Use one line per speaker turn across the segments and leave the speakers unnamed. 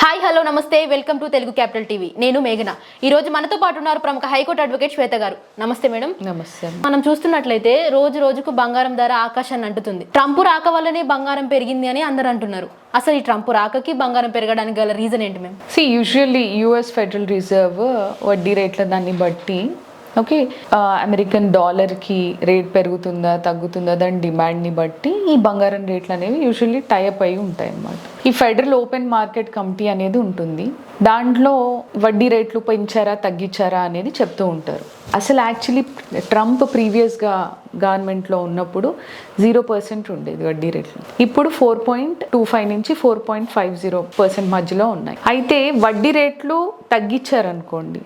Hi hello నమస్తే welcome to Telugu capital TV. నేను మేఘన. ఈ రోజు మనతో పాటు ఉన్నారు ప్రముఖ హైకోర్టు అడ్వకేట్ శ్వేత గారు. నమస్తే మేడం.
నమస్తే.
మనం చూస్తున్నట్లయితే రోజు రోజుకు బంగారం ధర ఆకాశాన్ని అంటుతుంది. ట్రంప్ రాక వల్లనే బంగారం పెరిగింది అని అందరూ అంటున్నారు. అసలు ఈ ట్రంప్ రాకకి బంగారం పెరగడానికి గల రీజన్ ఏంటి మేము?
యూజువల్లీ యుఎస్ ఫెడరల్ రిజర్వ్ వడ్డీ రేట్ల దాన్ని బట్టి అమెరికన్ డాలర్కి రేట్ పెరుగుతుందా తగ్గుతుందా దాని డిమాండ్ని బట్టి ఈ బంగారం రేట్లు అనేవి యూజువల్లీ టైప్ అయి ఉంటాయి అన్నమాట. ఈ ఫెడరల్ ఓపెన్ మార్కెట్ కమిటీ అనేది ఉంటుంది. దాంట్లో వడ్డీ రేట్లు పెంచారా తగ్గించారా అనేది చెప్తూ ఉంటారు. అసలు యాక్చువల్లీ ట్రంప్ ప్రీవియస్గా గవర్నమెంట్లో ఉన్నప్పుడు 0% ఉండేది వడ్డీ రేట్లు. ఇప్పుడు 4.25 నుంచి 4.50% మధ్యలో ఉన్నాయి. అయితే వడ్డీ రేట్లు తగ్గించారనుకోండి,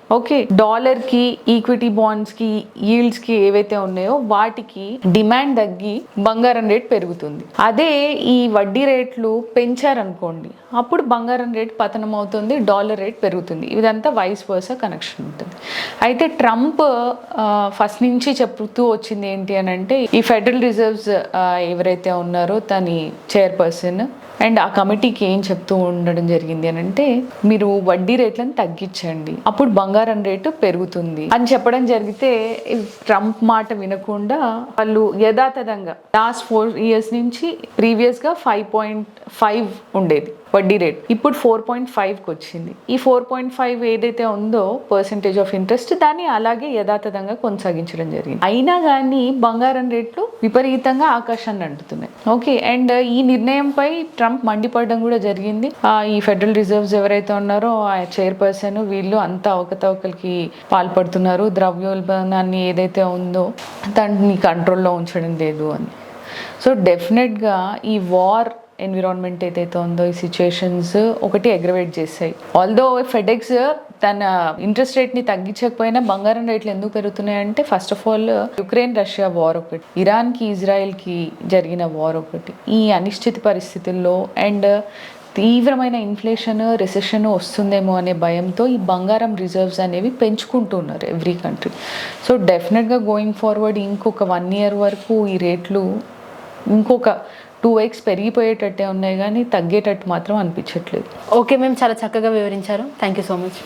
డాలర్కి ఈక్విటీ బాండ్స్కి ఈల్డ్స్కి ఏవైతే ఉన్నాయో వాటికి డిమాండ్ తగ్గి బంగారం రేట్ పెరుగుతుంది. అదే ఈ వడ్డీ రేట్లు పెంచారనుకోండి, అప్పుడు బంగారం రేట్ పతనం అవుతుంది, డాలర్ రేట్ పెరుగుతుంది. ఇదంతా వైస్ వర్సా కనెక్షన్ ఉంటుంది. అయితే ట్రంప్ ఫస్ట్ నుంచి చెప్తూ వచ్చింది ఏంటి అని అంటే, ఈ ఫెడరల్ రిజర్వ్స్ ఎవరైతే ఉన్నారో తని చైర్పర్సన్ అండ్ ఆ కమిటీకి ఏం చెప్తూ ఉండడం జరిగింది అని అంటే, మీరు వడ్డీ రేట్లను తగ్గించండి అప్పుడు బంగారం రేటు పెరుగుతుంది అని చెప్పడం జరిగితే, ట్రంప్ మాట వినకుండా వాళ్ళు యథాతథంగా లాస్ట్ 4 years నుంచి ప్రీవియస్గా 5.5 ఉండేది వడ్డీ రేట్, ఇప్పుడు 4.5కి వచ్చింది. ఈ 4.5 ఏదైతే ఉందో పర్సెంటేజ్ ఆఫ్ ఇంట్రెస్ట్, దాన్ని అలాగే యథాతథంగా కొనసాగించడం జరిగింది. అయినా కానీ బంగారం రేట్లు విపరీతంగా ఆకాశాన్ని అంటుతున్నాయి. అండ్ ఈ నిర్ణయంపై ట్రంప్ మండిపడడం కూడా జరిగింది. ఈ ఫెడరల్ రిజర్వ్స్ ఎవరైతే ఉన్నారో ఆ చైర్పర్సన్ వీళ్ళు అంతా అవకతవకలకి పాల్పడుతున్నారు, ద్రవ్యోల్బణాన్ని ఏదైతే ఉందో దాన్ని కంట్రోల్లో ఉంచడం లేదు అని. సో డెఫినెట్గా ఈ వార్ ఎన్విరాన్మెంట్ ఏదైతే ఉందో ఈ సిచ్యుయేషన్స్ అగ్రవేట్ చేస్తాయి. ఆల్దో ఫెడెక్స్ తన ఇంట్రెస్ట్ రేట్ని తగ్గించకపోయినా బంగారం రేట్లు ఎందుకు పెరుగుతున్నాయంటే, first of all Ukraine Russia war ఒకటి, ఇరాన్కి ఇజ్రాయెల్కి జరిగిన వార్ ఒకటి, ఈ అనిశ్చిత పరిస్థితుల్లో అండ్ తీవ్రమైన ఇన్ఫ్లేషన్ రిసెషన్ వస్తుందేమో అనే భయంతో ఈ బంగారం రిజర్వ్స్ అనేవి పెంచుకుంటున్నారు ఎవ్రీ కంట్రీ. సో డెఫినెట్గా గోయింగ్ ఫార్వర్డ్ ఇంకొక 1 year వరకు ఈ రేట్లు ఇంకొక 2x పెరిగిపోయేటట్టే ఉన్నాయి, కానీ తగ్గేటట్టు మాత్రం అనిపించట్లేదు.
ఓకే, మేము చాలా చక్కగా వివరించారు. Thank you so much.